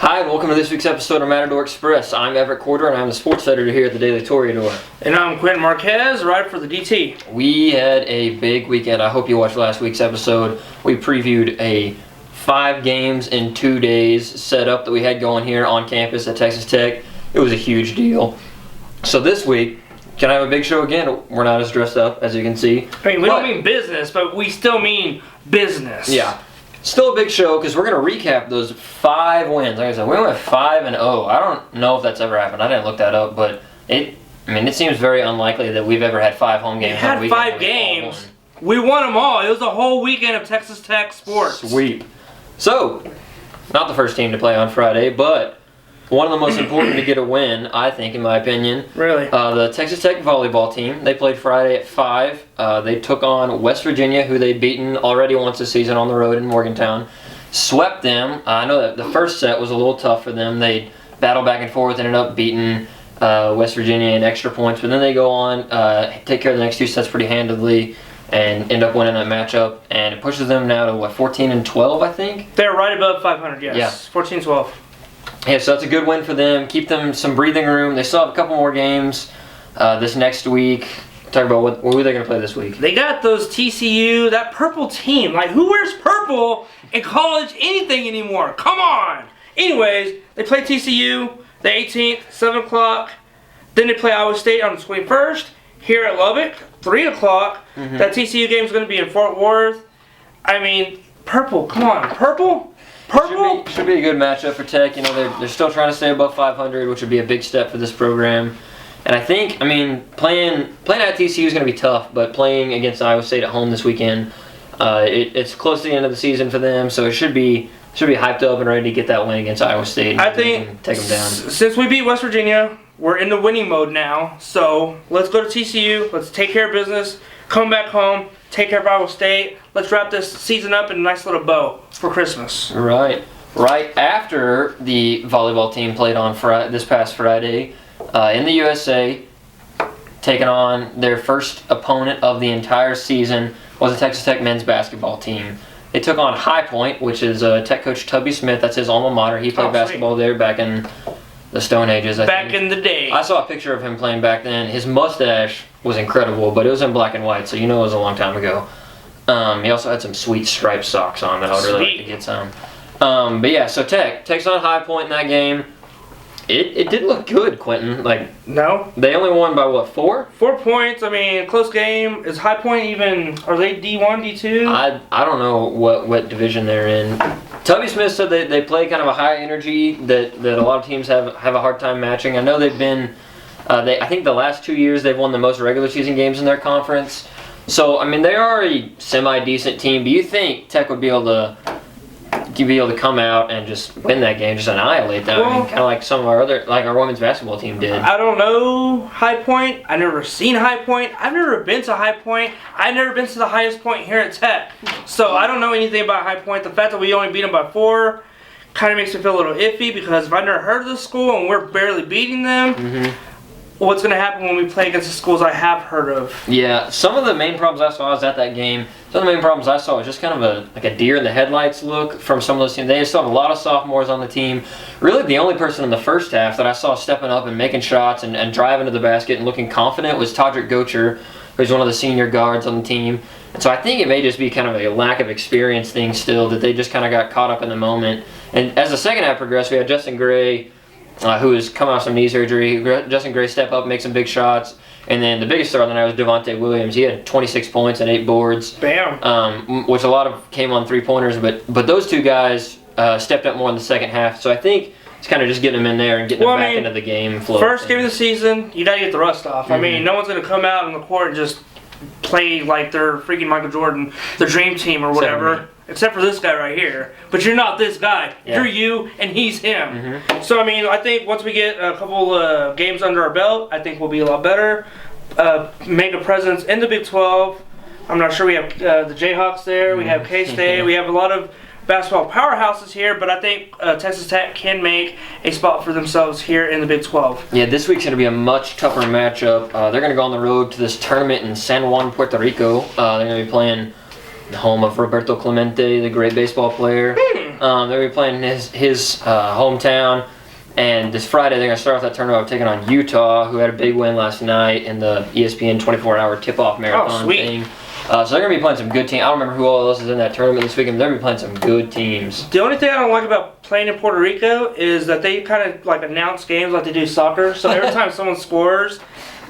Hi, and welcome to this week's episode of Matador Express. I'm Everett and I'm the sports editor here at the Daily Toreador. And I'm Quintin Marquez, right for the DT. We had a big weekend. I hope you watched last week's episode. We previewed a 5 games in 2 days setup that we had going here on campus at Texas Tech. It was a huge deal. So this week, can I have a big show again? We're not as dressed up, as you can see. I mean, we don't mean business, but we still mean business. Yeah. Still a big show because we're going to recap those 5 wins. Like I said, we went 5-0. I don't know if that's ever happened. I didn't look that up, but it seems very unlikely that we've ever had 5 home games. We had 5 games. We won them all. It was a whole weekend of Texas Tech sports. Sweep. So, not the first team to play on Friday, but one of the most important to get a win, I think, in my opinion. Really? The Texas Tech volleyball team. They played Friday at 5. They took on West Virginia, who they'd beaten already once this season on the road in Morgantown. Swept them. I know that the first set was a little tough for them. They battled back and forth, ended up beating West Virginia in extra points. But then they go on, take care of the next 2 sets pretty handedly, and end up winning that matchup. And it pushes them now to, 14-12, I think? They're right above 500, yes. Yeah. 14-12. Yeah, so that's a good win for them. Keep them some breathing room. They still have a couple more games this next week. Talk about what are they going to play this week. They got those TCU, that purple team. Like, who wears purple in college anything anymore? Come on! Anyways, they play TCU the 18th, 7 o'clock. Then they play Iowa State on the 21st. Here at Lubbock, 3 o'clock. Mm-hmm. That TCU game is going to be in Fort Worth. I mean, purple. Come on, purple? Purple? Should be a good matchup for Tech. You know, they're still trying to stay above 500, which would be a big step for this program. And I think, playing at TCU is going to be tough, but playing against Iowa State at home this weekend, it's close to the end of the season for them, so it should be hyped up and ready to get that win against Iowa State. I think take them down. Since we beat West Virginia, we're in the winning mode now. So let's go to TCU. Let's take care of business. Come back home. Take care of Iowa State. Let's wrap this season up in a nice little bow for Christmas. Right after the volleyball team played on this past Friday in the USA, taking on their first opponent of the entire season was the Texas Tech men's basketball team. They took on High Point, which is Tech coach Tubby Smith. That's his alma mater. He played basketball there back in the Stone Ages. I think. In the day. I saw a picture of him playing back then. His mustache was incredible, but it was in black and white, so you know it was a long time ago. He also had some sweet striped socks on that I would really like to get some. But yeah, so Tech's on High Point in that game. It did look good, Quintin. No. They only won by 4? 4 points. Close game. Is High Point even? Are they D1, D2? I don't know what division they're in. Tubby Smith said they play kind of a high energy that a lot of teams have a hard time matching. I know they've been. I think the last 2 years they've won the most regular season games in their conference. So they are a semi-decent team. Do you think Tech would be able to come out and just win that game, just annihilate them? Well, kind of like some of our our women's basketball team did. I don't know High Point. I've never seen High Point. I've never been to High Point. I've never been to the highest point here at Tech. So I don't know anything about High Point. The fact that we only beat them by 4 kind of makes me feel a little iffy because if I've never heard of the school and we're barely beating them, what's going to happen when we play against the schools I have heard of? Yeah, some of the main problems I saw was at that game. Some of the main problems I saw was just kind of a deer in the headlights look from some of those teams. They still have a lot of sophomores on the team. Really, the only person in the first half that I saw stepping up and making shots and driving to the basket and looking confident was Todrick Gocher, who's one of the senior guards on the team. And so I think it may just be kind of a lack of experience thing still, that they just kind of got caught up in the moment. And as the second half progressed, we had Justin Gray, who has come off some knee surgery. Justin Gray step up, make some big shots. And then the biggest star of the night was Devontae Williams. He had 26 points and 8 boards. Bam. Which a lot of came on 3-pointers. But those 2 guys stepped up more in the second half. So I think it's kind of just getting them in there and getting them back into the game flow. First game of the season, you got to get the rust off. No one's going to come out on the court and just play like they're freaking Michael Jordan, the dream team or whatever. Except for this guy right here. But you're not this guy. Yeah. You're you, and he's him. So, I think once we get a couple games under our belt, I think we'll be a lot better. Make a presence in the Big 12. I'm not sure we have the Jayhawks there. We have K-State. We have a lot of basketball powerhouses here, but I think Texas Tech can make a spot for themselves here in the Big 12. Yeah, this week's going to be a much tougher matchup. They're going to go on the road to this tournament in San Juan, Puerto Rico. They're going to be playing the home of Roberto Clemente, the great baseball player. They're going to be playing his hometown. And this Friday, they're going to start off that tournament by taking on Utah, who had a big win last night in the ESPN 24-hour tip-off marathon thing. So they're going to be playing some good teams. I don't remember who all else is in that tournament this weekend, but they're going to be playing some good teams. The only thing I don't like about playing in Puerto Rico is that they kind of like announce games like they do soccer. So every time someone scores,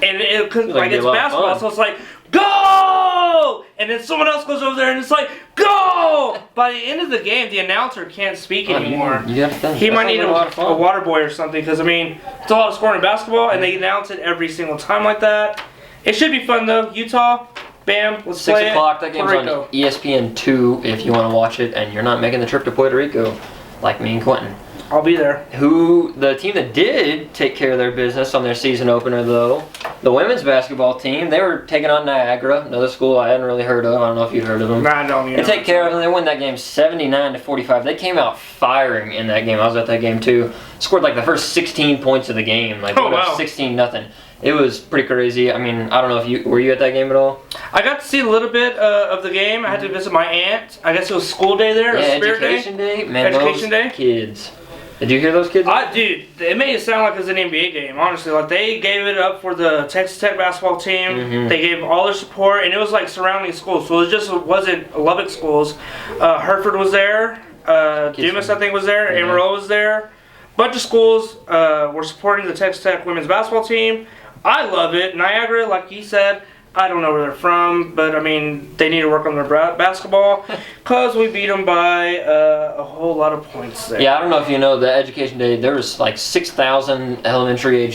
and it's basketball, so it's like, go! And then someone else goes over there and it's like, go! By the end of the game, the announcer can't speak anymore. You gotta think. He might need a water boy or something, because, I mean, it's a lot of scoring in basketball, and they announce it every single time like that. It should be fun, though. Utah, bam, let's 6 play o'clock, that game's on ESPN 2 if you want to watch it, and you're not making the trip to Puerto Rico like me and Quintin. I'll be there. The team that did take care of their business on their season opener, though, the women's basketball team, they were taking on Niagara, another school I hadn't really heard of. I don't know if you've heard of them. Nah, I don't. They take care of them. They win that game 79-45. They came out firing in that game. I was at that game too. Scored like the first 16 points of the game. Like 16-0. It was pretty crazy. I mean, I don't know if were you at that game at all? I got to see a little bit of the game. I had to visit my aunt. I guess it was school day there. Yeah, Education Day. Man, Education Day. Kids. Did you hear those kids? Dude, it made it sound like it was an NBA game, honestly. Like, they gave it up for the Texas Tech basketball team. Mm-hmm. They gave all their support, and it was like surrounding schools. So it wasn't Lubbock schools. Hereford was there. Dumas, I think, was there. Mm-hmm. Amarillo was there. Bunch of schools were supporting the Texas Tech women's basketball team. I love it. Niagara, like you said, I don't know where they're from, but I mean, they need to work on their basketball, because we beat them by a whole lot of points there. Yeah, I don't know if you know, the Education Day, there was like 6,000 elementary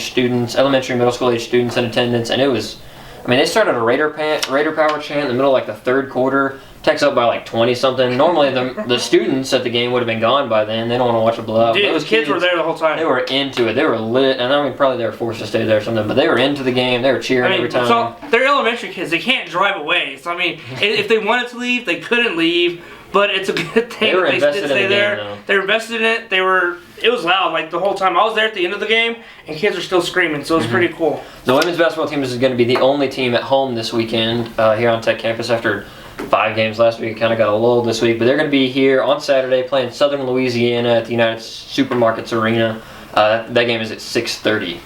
middle school age students in attendance, and it was, I mean, they started a Raider Power chant in the middle of like the third quarter. Tech's up by like 20-something. Normally, the students at the game would have been gone by then. They don't want to watch a blowout. Dude, those kids were there the whole time. They were into it. They were lit, and I mean, probably they were forced to stay there or something, but they were into the game. They were cheering every time. So they're elementary kids. They can't drive away. So, I mean, if they wanted to leave, they couldn't leave, but it's a good thing that they did stay there. They were invested in it. It was loud, like, the whole time. I was there at the end of the game, and kids are still screaming, so it was pretty cool. The women's basketball team is going to be the only team at home this weekend here on Tech campus after 5 games last week. Kind of got a lull this week, but they're going to be here on Saturday playing Southern Louisiana at the United Supermarkets Arena. That game is at 6:30.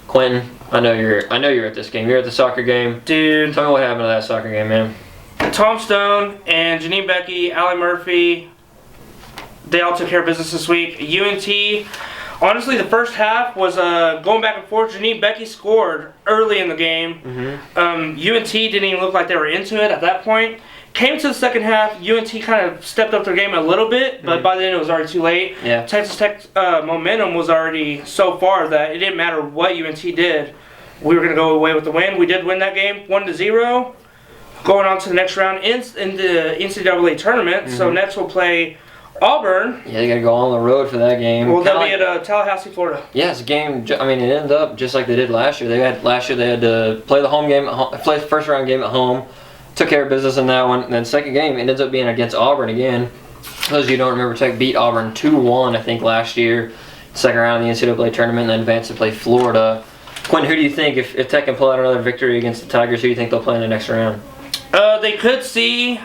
Quintin, I know you're at this game. You're at the soccer game. Dude, tell me what happened to that soccer game, man. Tom Stone and Janine Becky, Allie Murphy, they all took care of business this week. UNT, honestly, the first half was going back and forth. Janine Becky scored early in the game. Mm-hmm. UNT didn't even look like they were into it at that point. Came to the second half, UNT kind of stepped up their game a little bit, but by then it was already too late. Yeah. Texas Tech's momentum was already so far that it didn't matter what UNT did. We were going to go away with the win. We did win that game 1-0. Going on to the next round in the NCAA tournament. Mm-hmm. So next we'll play Auburn. Yeah, they got to go on the road for that game. Well, they'll be at Tallahassee, Florida. Yeah, it's a game. I mean, it ended up just like they did last year. They had to play the home game, play the first round game at home. Took care of business in that one. And then second game, it ends up being against Auburn again. For those of you who don't remember, Tech beat Auburn 2-1, I think, last year. Second round of the NCAA tournament, and then advanced to play Florida. Quinn, who do you think, if Tech can pull out another victory against the Tigers, who do you think they'll play in the next round? They could see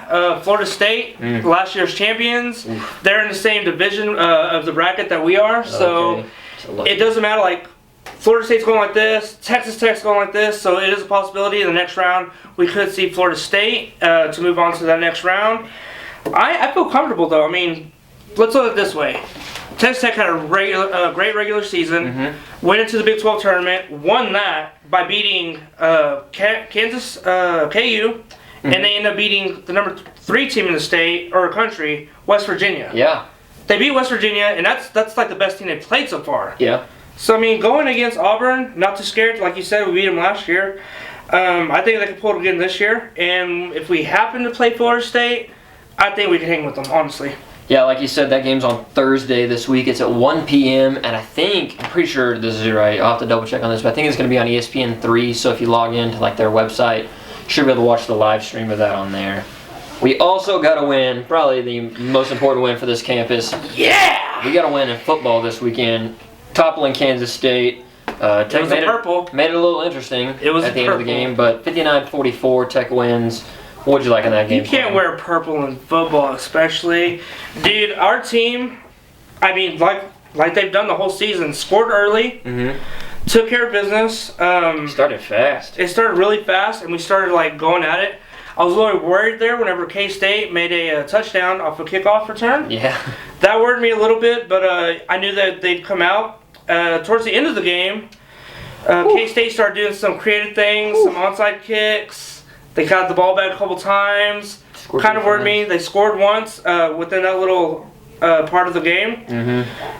Florida State, last year's champions. Oof. They're in the same division of the bracket that we are, so it doesn't matter. Like, Florida State's going like this, Texas Tech's going like this, so it is a possibility in the next round we could see Florida State to move on to that next round. I feel comfortable, though. I mean, let's look at it this way. Texas Tech had a great regular season, went into the Big 12 tournament, won that by beating Kansas, KU, and they end up beating the number 3 team in the state, or country, West Virginia. Yeah. They beat West Virginia, and that's like the best team they've played so far. Yeah. So, I mean, going against Auburn, not too scared. Like you said, we beat them last year. I think they can pull it again this year. And if we happen to play Florida State, I think we can hang with them, honestly. Yeah, like you said, that game's on Thursday this week. It's at 1 p.m. And I'm pretty sure this is right. I'll have to double check on this, but I think it's going to be on ESPN 3. So if you log into like their website, you should be able to watch the live stream of that on there. We also got to win, probably the most important win for this campus. Yeah! We got to win in football this weekend. Toppling Kansas State. Tech made it a little interesting at the end of the game, but 59-44, Tech wins. What'd you like in that game? You can't wear purple in football, especially. Dude, our team, I mean, like they've done the whole season, scored early, took care of business. Started fast. It started really fast, and we started like going at it. I was a little worried there whenever K-State made a touchdown off a kickoff return. Yeah. That worried me a little bit, but I knew that they'd come out. Towards the end of the game, K-State started doing some creative things, some onside kicks. They got the ball back a couple times. Kind of worried me. They scored once within that little part of the game.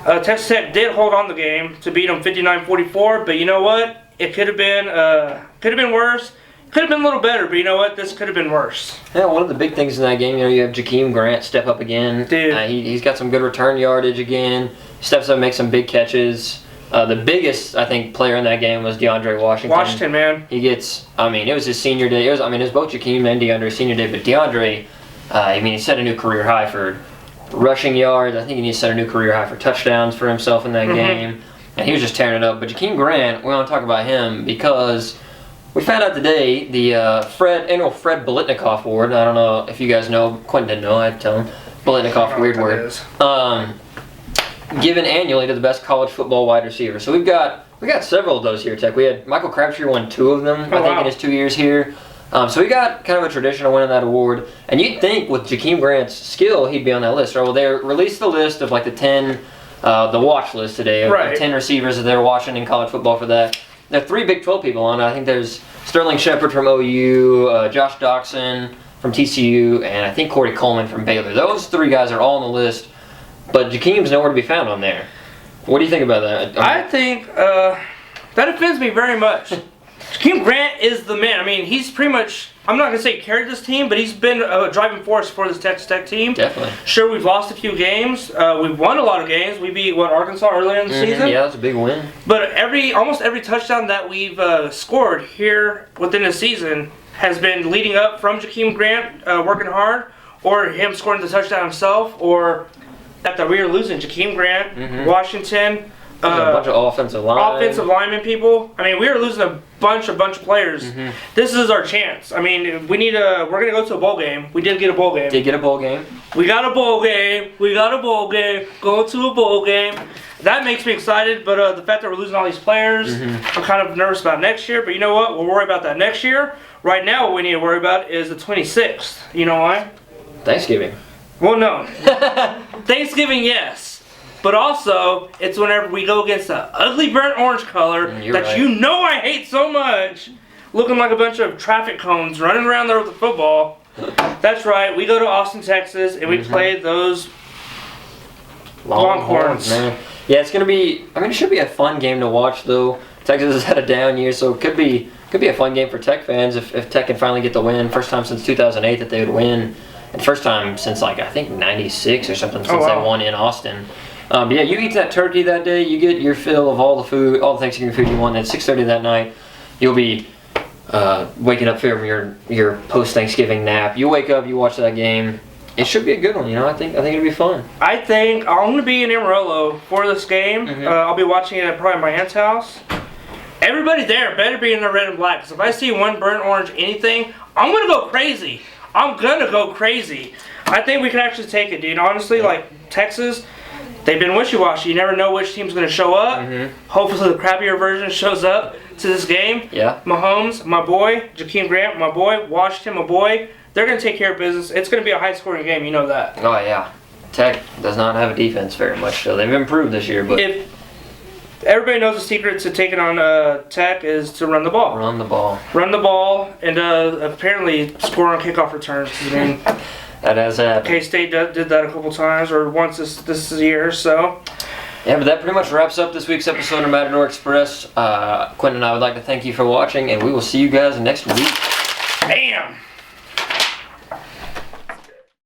Texas Tech did hold on the game to beat them 59-44, but you know what? It could have been worse. Could have been a little better, but you know what? This could have been worse. Yeah, one of the big things in that game, you have Jakeem Grant step up again. Dude. He's got some good return yardage again. Steps up, makes some big catches. The biggest, I think, player in that game was DeAndre Washington. Washington, man. He gets, it was his senior day. It was both Jakeem and DeAndre's senior day, but DeAndre, he set a new career high for rushing yards. I think he needs to set a new career high for touchdowns for himself in that game. And he was just tearing it up. But Jakeem Grant, we want to talk about him because we found out today the annual Fred Biletnikoff Award. I don't know if you guys know. Quintin didn't know. I had to tell him. Biletnikoff, weird word. Given annually to the best college football wide receiver. So we got several of those here, Tech. We had Michael Crabtree won 2 of them, I think, in his 2 years here. So we got kind of a tradition of winning that award. And you'd think with Jakeem Grant's skill, he'd be on that list. Right? Well, they released the list of like the 10, the watch list today of the 10 receivers that they're watching in college football for that. There are 3 Big 12 people on it. I think there's Sterling Shepard from OU, Josh Doxson from TCU, and I think Corey Coleman from Baylor. Those 3 guys are all on the list. But Jakeem's nowhere to be found on there. What do you think about that? I think that offends me very much. Jakeem Grant is the man. He's pretty much, I'm not going to say carried this team, but he's been a driving force for this Texas Tech team. Definitely. Sure, we've lost a few games. We've won a lot of games. We beat, Arkansas earlier in the season? Yeah, that's a big win. But almost every touchdown that we've scored here within the season has been leading up from Jakeem Grant working hard, or him scoring the touchdown himself, or that we were losing Jakeem Grant, Washington, a bunch of offensive linemen people. We were losing a bunch of players. This is our chance. We're gonna go to a bowl game. We did get a bowl game. Did get a bowl game. We got a bowl game. Going to a bowl game. That makes me excited. But the fact that we're losing all these players, I'm kind of nervous about next year. But you know what? We'll worry about that next year. Right now, what we need to worry about is the 26th. You know why? Thanksgiving. Well, no. Thanksgiving, yes. But also, it's whenever we go against the ugly burnt orange color you know I hate so much. Looking like a bunch of traffic cones running around there with the football. That's right. We go to Austin, Texas, and we play those Longhorns. Man. Yeah, it's going to be, it should be a fun game to watch, though. Texas has had a down year, so it could be a fun game for Tech fans if Tech can finally get the win. First time since 2008 that they would win. And first time since I think 96 or something since they won in Austin. But yeah, you eat that turkey that day, you get your fill of all the food, all the Thanksgiving food you want. At 6:30 that night, you'll be waking up from your post-Thanksgiving nap. You wake up, you watch that game. It should be a good one, I think it'll be fun. I think I'm going to be in Amarillo for this game. I'll be watching it at probably my aunt's house. Everybody there better be in the red and black, because if I see one burnt orange anything, I'm going to go crazy. I think we can actually take it, dude. Honestly, Texas, they've been wishy-washy. You never know which team's going to show up. Hopefully the crappier version shows up to this game. Yeah. Mahomes, my boy. Jakeem Grant, my boy. Washington, my boy. They're going to take care of business. It's going to be a high-scoring game. You know that. Oh, yeah. Tech does not have a defense very much, so they've improved this year. But everybody knows the secret to taking on Tech is to run the ball. Run the ball, and apparently score on kickoff returns. That has happened. K-State did that a couple times, or once this year. So. Yeah, but that pretty much wraps up this week's episode of Matador Express. Quintin and I would like to thank you for watching, and we will see you guys next week. Bam!